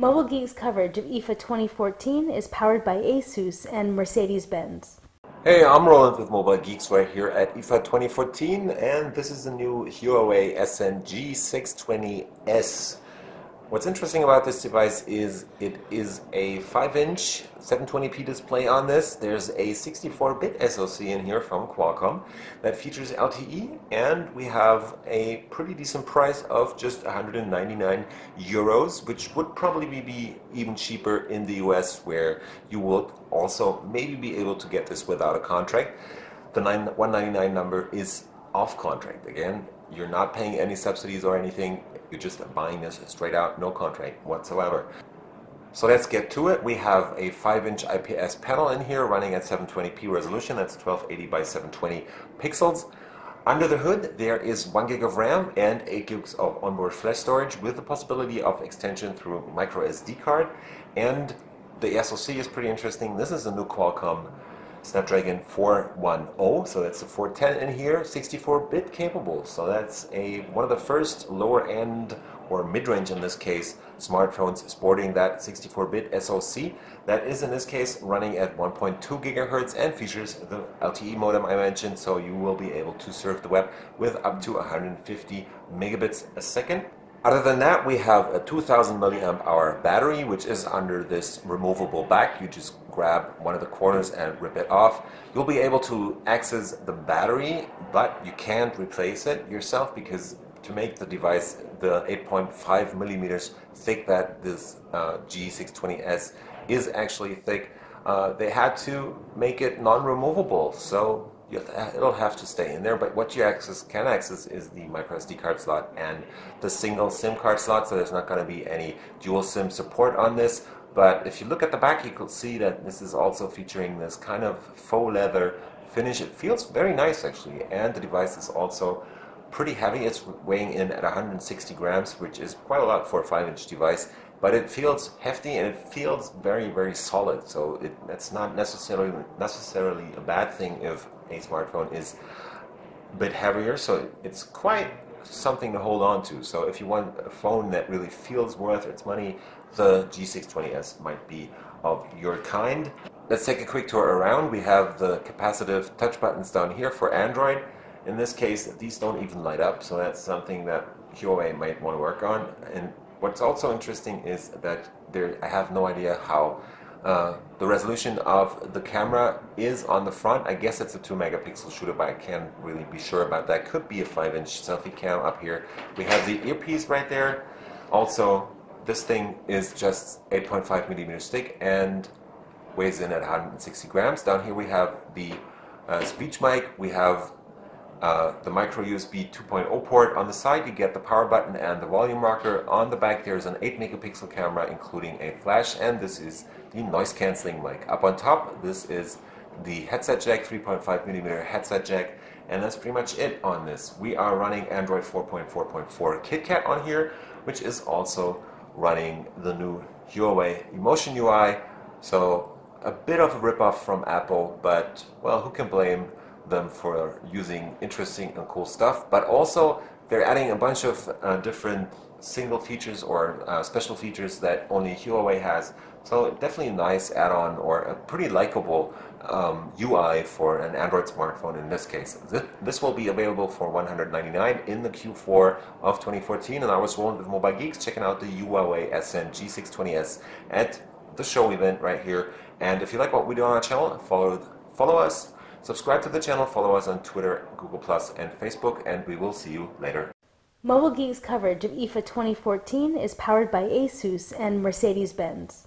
Mobile Geek's coverage of IFA 2014 is powered by ASUS and Mercedes-Benz. Hey, I'm Roland with Mobile Geeks right here at IFA 2014, and this is the new Huawei Ascend G620S. What's interesting about this device is it is a 5-inch 720p display on this. There's a 64-bit SoC in here from Qualcomm that features LTE, and we have a pretty decent price of just 199 euros, which would probably be even cheaper in the US, where you would also maybe be able to get this without a contract. The 199 number is off contract. Again, you're not paying any subsidies or anything. You're just buying this straight out, no contract whatsoever. So let's get to it. We have a 5-inch IPS panel in here running at 720p resolution. That's 1280 by 720 pixels. Under the hood, there is 1 gig of RAM and 8 gigs of onboard flash storage with the possibility of extension through micro SD card. And the SoC is pretty interesting. This is a new Qualcomm Snapdragon 410, so that's the 410 in here, 64-bit capable. So that's one of the first lower end, or mid-range in this case, smartphones sporting that 64-bit SoC. That is in this case running at 1.2 gigahertz and features the LTE modem I mentioned, so you will be able to surf the web with up to 150 megabits a second. Other than that, we have a 2000 milliamp hour battery, which is under this removable back. You just grab one of the corners and rip it off. You'll be able to access the battery, but you can't replace it yourself, because to make the device the 8.5 millimeters thick that this G620S is actually thick, they had to make it non-removable. So it'll have to stay in there, but what you can access is the micro SD card slot and the single SIM card slot, so there's not going to be any dual SIM support on this. But if you look at the back, you can see that this is also featuring this kind of faux leather finish. It feels very nice actually, and the device is also pretty heavy. It's weighing in at 160 grams, which is quite a lot for a 5-inch device, but it feels hefty and it feels very, very solid. So that's not necessarily a bad thing if a smartphone is a bit heavier, so it's quite something to hold on to. So if you want a phone that really feels worth its money, the G620S might be of your kind. Let's take a quick tour around. We have the capacitive touch buttons down here for Android. In this case, these don't even light up, so that's something that Huawei might want to work on. And what's also interesting is that I have no idea how the resolution of the camera is on the front. I guess it's a 2 megapixel shooter, but I can't really be sure about that. Could be a 5-inch selfie cam up here. We have the earpiece right there. Also, this thing is just 8.5 millimeters thick and weighs in at 160 grams. Down here we have the speech mic. We have the micro USB 2.0 port. On the side you get the power button and the volume rocker. On the back there's an 8 megapixel camera including a flash, and this is the noise cancelling mic. Up on top, this is the headset jack, 3.5 millimeter headset jack, and that's pretty much it on this. We are running Android 4.4.4 KitKat on here, which is also running the new Huawei Emotion UI. So a bit of a ripoff from Apple, but well, who can blame them for using interesting and cool stuff. But also they're adding a bunch of different single features or special features that only Huawei has. So definitely a nice add-on, or a pretty likable UI for an Android smartphone in this case. This will be available for $199 in the Q4 of 2014, and I was Roland with Mobile Geeks checking out the Huawei Ascend G620S at the show event right here. And if you like what we do on our channel, follow us. Subscribe to the channel, follow us on Twitter, Google+, and Facebook, and we will see you later. Mobile Geek's coverage of IFA 2014 is powered by ASUS and Mercedes-Benz.